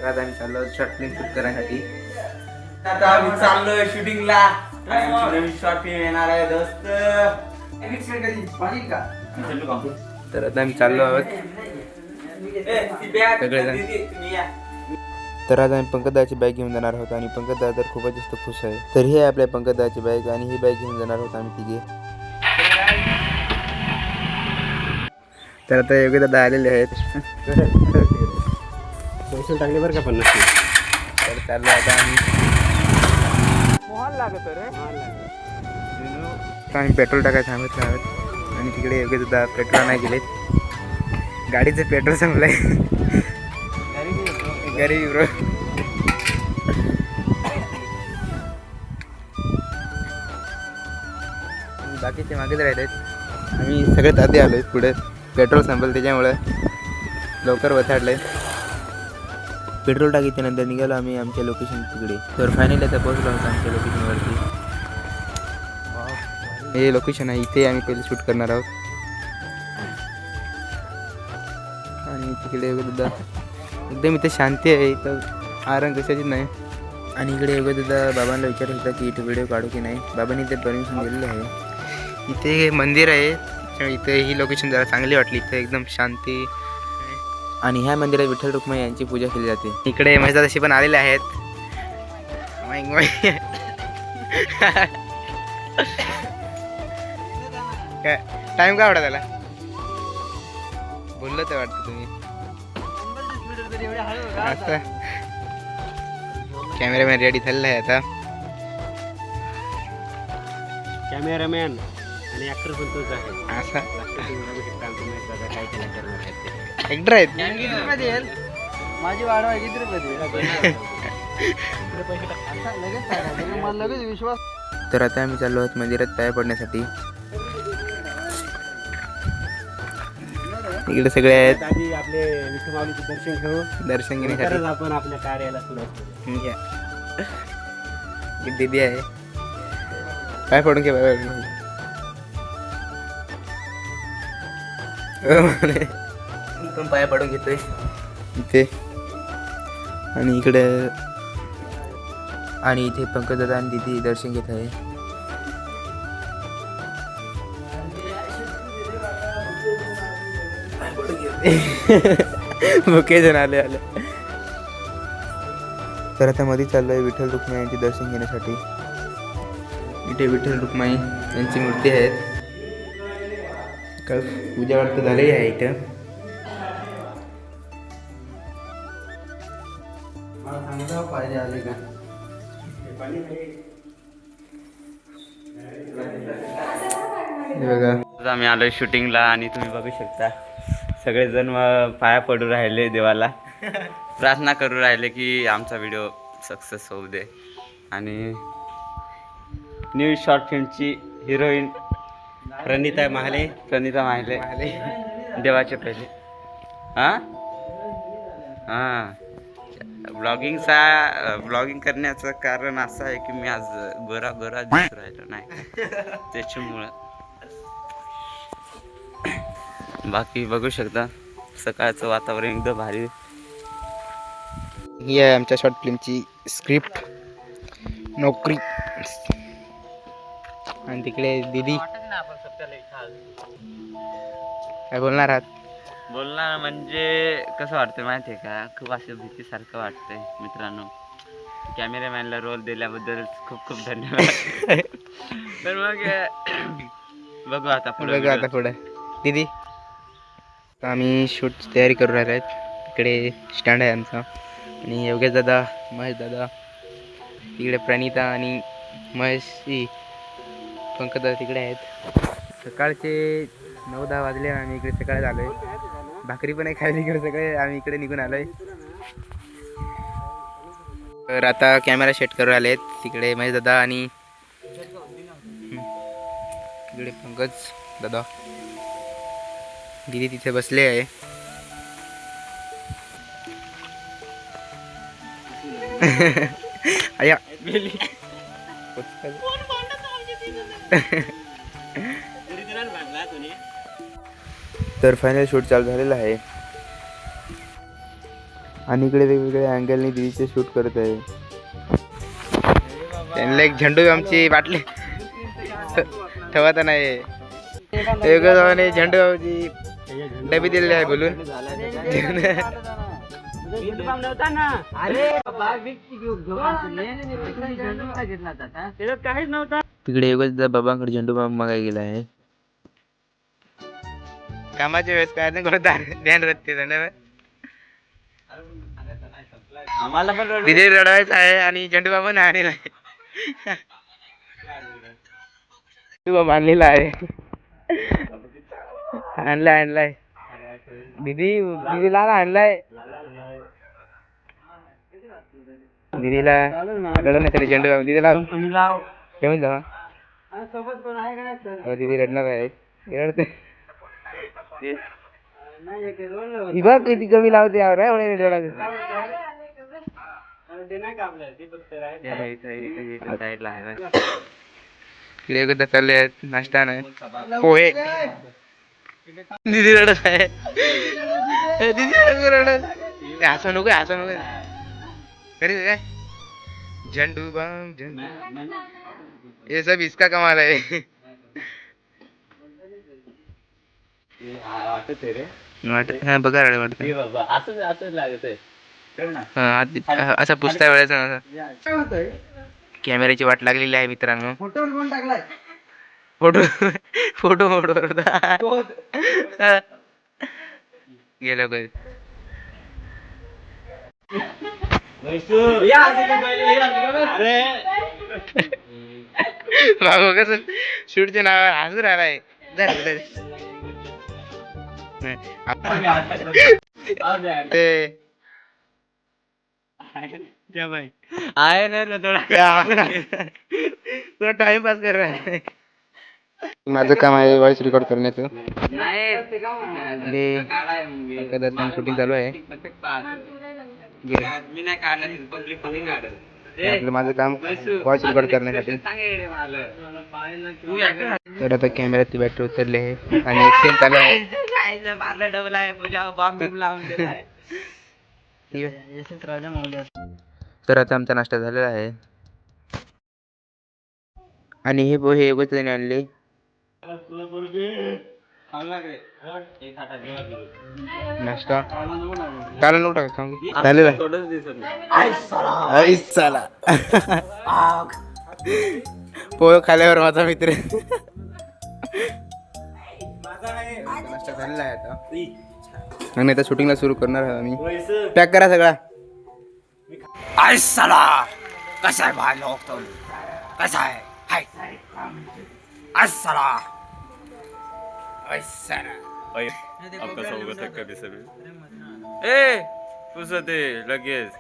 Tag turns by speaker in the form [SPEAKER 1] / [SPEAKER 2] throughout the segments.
[SPEAKER 1] तर आता आम्ही चाललो शॉर्ट फिल्म शूट करण्यासाठी.
[SPEAKER 2] आता आम्ही चाललोय शूटिंगला. नवीन शॉर्ट फिल्म येणार आहे दोस्त.
[SPEAKER 1] तर आता आम्ही चाललो आहोत सगळेजण. तर आज आम्ही पंकजदाची बाईक घेऊन जाणार आहोत आणि पंकजदा तर खूपच जास्त खुश आहे. तर ही आहे आपल्या पंकजदाची बाईक आणि ही बाईक घेऊन जाणार आहोत आम्ही तिघे. तर आता योगी दादा आलेले आहेत.
[SPEAKER 3] पैसे टाकले बरं का 50.
[SPEAKER 1] तर चाललो आता आम्ही. आम्ही पेट्रोल टाकायचं थांबत आहोत आणि तिकडे योगी दादा पेट्रोल नाही गेलेत. गाडीचं पेट्रोल संपलंय. गरीब ब्रो. बाकीचे मागेच राहिले आहेत. आम्ही सगळ्यात आधी आलो आहे. पुढे पेट्रोल संपलं त्याच्यामुळे लवकर वथाडलं आहे. पेट्रोल टाकीच्यानंतर निघालो आम्ही आमच्या लोकेशन तिकडे. तर फायनली आता पोहोचलो आहोत आमच्या लोकेशनवरती. हे लोकेशन आहे, इथे आम्ही पहिले शूट करणार आहोत. आणि तिकडे दादा एकदम इथे शांती आहे, इथं आराम कशाची नाही. आणि इकडे दादा बाबांना विचारत होता की इथे व्हिडिओ काढू की नाही. बाबांनी इथे परमिशन दिलेली आहे. इथे मंदिर आहे, इथे ही लोकेशन जरा चांगली वाटली. इथे एकदम शांती. आणि ह्या मंदिरात विठ्ठल रुक्माई यांची पूजा केली जाते. इकडे महेशदादा अशी पण आलेले आहेत. काय टाइम काय वाटत त्याला बोललं तर वाटतं तुम्ही असं. कॅमेरामॅन रेडी झालेला आहे आता.
[SPEAKER 3] कॅमेरामॅन आणि ऍक्टर पण तोच आहे.
[SPEAKER 1] असा
[SPEAKER 3] काय केला करणार आहेत ते.
[SPEAKER 1] ऍक्टर आहेत.
[SPEAKER 3] माझी वाढवा किती रुपये लगेच विश्वास.
[SPEAKER 1] तर आता आम्ही चाललो आहोत मंदिरात पाया पडण्यासाठी. इकडे सगळे आहेत.
[SPEAKER 3] आधी आपले विठ्ठल माऊलीचे दर्शन घेऊ.
[SPEAKER 1] दर्शन घेण्यासाठी
[SPEAKER 3] आपण आपल्या कार्याला सुरुवात करू.
[SPEAKER 1] दीदी आहे. पाय पडून घे. पाय पण पाया पडून घेतोय इथे. आणि इकडे आणि इथे पंकजदादा आणि दीदी दर्शन घेत आहे. मुके जण आले. तर आता मध्ये चाललोय विठ्ठल रुक्माई यांचे दर्शन घेण्यासाठी. इथे विठ्ठल रुक्माई यांची मूर्ती आहेत. पूजा वाटतं झालेली आहे इथं.
[SPEAKER 3] पाहिजे आले का
[SPEAKER 1] बघा
[SPEAKER 2] आम्ही आलोय शूटिंगला आणि तुम्ही बघू शकता सगळेजण पाया पडू राहिले, देवाला प्रार्थना करू राहिले की आमचा व्हिडिओ सक्सेस होऊ दे. आणि न्यू शॉर्ट फिल्मची हिरोईन प्रणिता महाले देवाचे पहिले. हां ब्लॉगिंग करण्याचं कारण असं आहे की मी आज गोरा दिसू राहिलो नाही त्याच्यामुळं. बाकी बघू शकता सकाळचं वातावरण एकदम भारी.
[SPEAKER 1] ही आहे आमच्या शॉर्ट फिल्मची स्क्रिप्ट नोकरी. आणि तिकडे दीदी काय बोलणार आहात?
[SPEAKER 2] बोलणार म्हणजे कसं वाटतं माहिती आहे का, खूप असं भीतीसारखं वाटतंय मित्रांनो. कॅमेरामॅनला रोल दिल्याबद्दल खूप धन्यवाद. तर मग बघू आता पुढे.
[SPEAKER 1] दीदी आम्ही शूट तयारी करू राहिलो आहेत. इकडे स्टँड आहे आमचा. आणि योगेश दादा, महेश दादा, तिकडे प्रणिता आणि महेश पंकज दादा तिकडे आहेत. सकाळचे 9-10 वाजले. आम्ही इकडे सकाळी आलो आहे. भाकरी पण आहे खायला इकडे. सगळे आम्ही इकडे निघून आलो आहे. तर आता कॅमेरा सेट करू आले आहेत. तिकडे महेश दादा आणि तिकडे पंकज दादा, दीदी तिथे बसले आहे. आया तर फायनल शूट चालू झालेला आहे. आणि इकडे वेगवेगळ्या अँगलने दिदीचे शूट करत आहे. त्यांना एक झेंडू आमची बाटली ठेवत नाही. वेगवेगळ्या झेंडू आमची डबी दिलेली आहे बोलून. तिकडे एकच बाबांकडे झेंडू बाम मागायला गेला आहे. कामाच्या वेळेस काय नाही करत ध्यान राहते त्यांना.
[SPEAKER 2] आम्हाला पण
[SPEAKER 1] तिथे रडवायचं आहे आणि झेंडू बाबा नाही आणलेला आहे. झेंडू बाबा आणलेला आहे. आणलाय दीदीला आणलाय. दीदीला रडवण्यासाठी झेंडू बाबा दीदीला घेऊन जावा. दीदी रडणार आहे. रडते ही बघ किती कमी लावते यावर चालले आहेत नाश्ता नाही पोहे. दीदी रडत आहे. दीदी रडत हसू नको अरे काय झंडू बम झंडू ये सब इसका कमाल है. बघा असा पुसता वेळेचा कॅमेऱ्याची वाट लागलेली आहे मित्रांनो. फोटो गेलो काय बाबू कसं शूटच्या नावावर हसू राहिलाय.
[SPEAKER 2] आहे ना
[SPEAKER 1] थोडा टाइमपास कर रहा है. माझं काम आहे व्हॉइस रेकॉर्ड करण्याचं. शूटिंग चालू आहे. माझं काम व्हॉइस रेकॉर्ड करण्यासाठी. तर आता कॅमेऱ्यात बॅटरी उतरली आहे आणि एक्सचेंज चालू आहे. तर आता आमचा नाश्ता झालेला आहे आणि हे पोहे एकच आणले. नाश्ता काला नव्हता का सांगू झालेला पोहे खाल्यावर माझा मित्र. नाश्ता झालेला आहे आता आणि आता शूटिंगला सुरू करणार आहे आम्ही. पॅक करा सगळा.
[SPEAKER 2] कसा आहे भाई लोक तो कसा आहे आपका स्वागत है कभी सभी. ए पुसत ते लगेच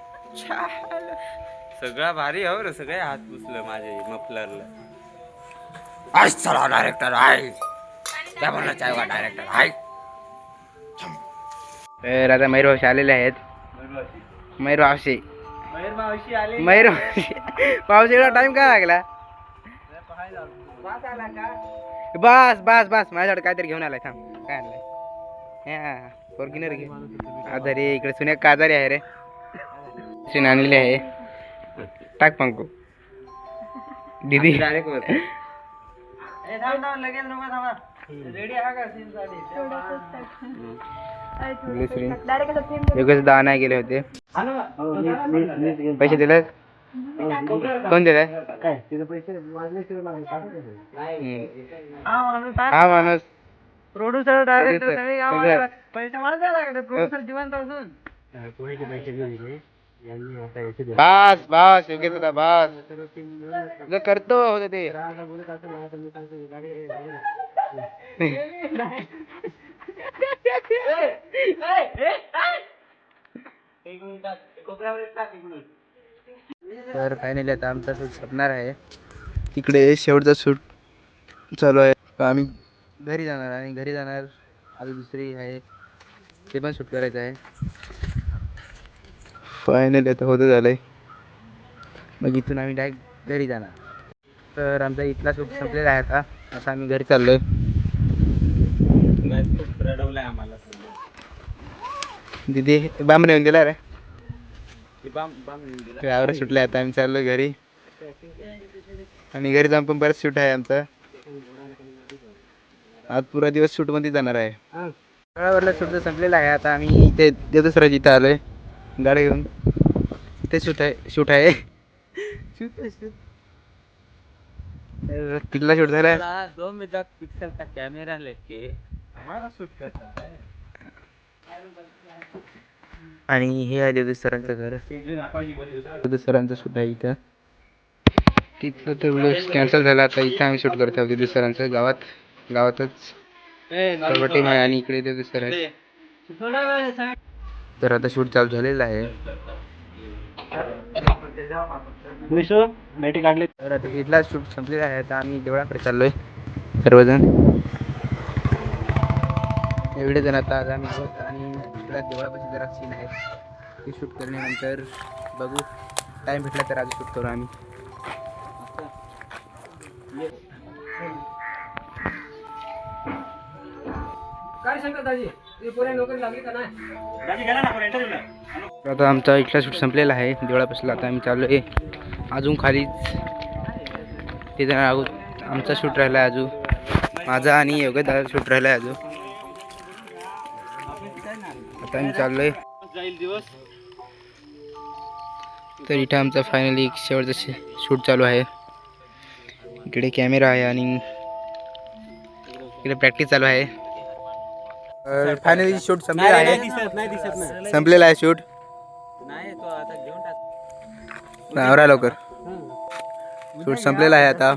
[SPEAKER 2] सगळा भारी हो रे. सगळे हात पुसलं माझे मफलरला. आज चला डायरेक्टर आहे त्या म्हणलं चायवा डायरेक्टर आहे.
[SPEAKER 1] तर आता मयूर मावशी आलेले आहेत. मयूर मावशी एवढा टाइम काय लागला. बस माझ्याकडे काहीतरी घेऊन आलाय. थांब काय आणलाय फॉर्च्युनर घे. आजारी इकडे सुन्या का आजारी आहे रे. श्री आणलेली आहे. टाक पंकू दीदी एकच दाना गेले होते. पैसे दिले कोण दिले. हा माणूस प्रोड्युसर डायरेक्टर पैसे मला द्यायला लागले. प्रोड्युसर जिवंत असून बस योग्य होता. बस करतो होते ते. तर फायनली आता आमचा शूट संपणार आहे. तिकडे शेवटचा शूट चालू आहे. आम्ही घरी जाणार आणि घरी जाणार अजून दुसरी आहे ते पण शूट करायचं आहे. फायनली आता होतं झालंय. मग इथून आम्ही डायरेक्ट घरी जाणार. तर आमचा इथला शूट संपलेला आहे. आता आम्ही घरी चाललोय.
[SPEAKER 2] खूप रडवलंय आम्हाला.
[SPEAKER 1] दीदी बांब नेऊन दिला रे. यावर सुटले आता आम्ही चाललो घरी आणि घरी जाऊन पण बरेच शूट आहे आमचं. आज पुरा दिवस शूट मध्ये जाणार आहे. तळावरला शूट तर संपलेला आहे. आता आम्ही इथे देवदसराज इथं आलोय गाडी घेऊन. इथे शूट आहे किल्ला शूट झालाय.
[SPEAKER 2] 2 मेगापिक्सल का कॅमेरा लेके
[SPEAKER 1] आणि हे आहे देवदत्त सरांचं घर. देवदत्त सरांचं शूट आहे इथं. तिथलं तर व्हिडिओ कॅन्सल झाला. आता इथं आम्ही शूट करतो देवदत्त सरांचं गावातच टीम आहे आणि इकडे देवदत्त सर आहे. तर आता शूट चालू झालेलं आहे.
[SPEAKER 3] काढले.
[SPEAKER 1] तर आता इथला शूट संपलेला आहे. आता आम्ही देवळाकडे चाललोय सर्वजण एवढे जण. आता आज आम्ही आणि देवळापाशी जरा सीन आहे ते शूट करण्यानंतर बघू. टाइम भेटला तर आज शूट करू आम्ही. आता आमचा इथला शूट संपलेला आहे देवळापासून. आता आम्ही चाललो आहे अजून खालीच. ते जण आमचा शूट राहिला आहे अजून. माझा आणि योगेश दादा शूट राहिला आहे अजून. आता आम्ही चाललोय. तर इथं आमचा फायनली शेवटचं शूट चालू आहे. इकडे कॅमेरा आहे आणि इकडे प्रॅक्टिस चालू आहे. फायनली शूट संपलेला आहे. संपलेला आहे शूट. आवरा लवकर. शूट संपलेला आहे आता.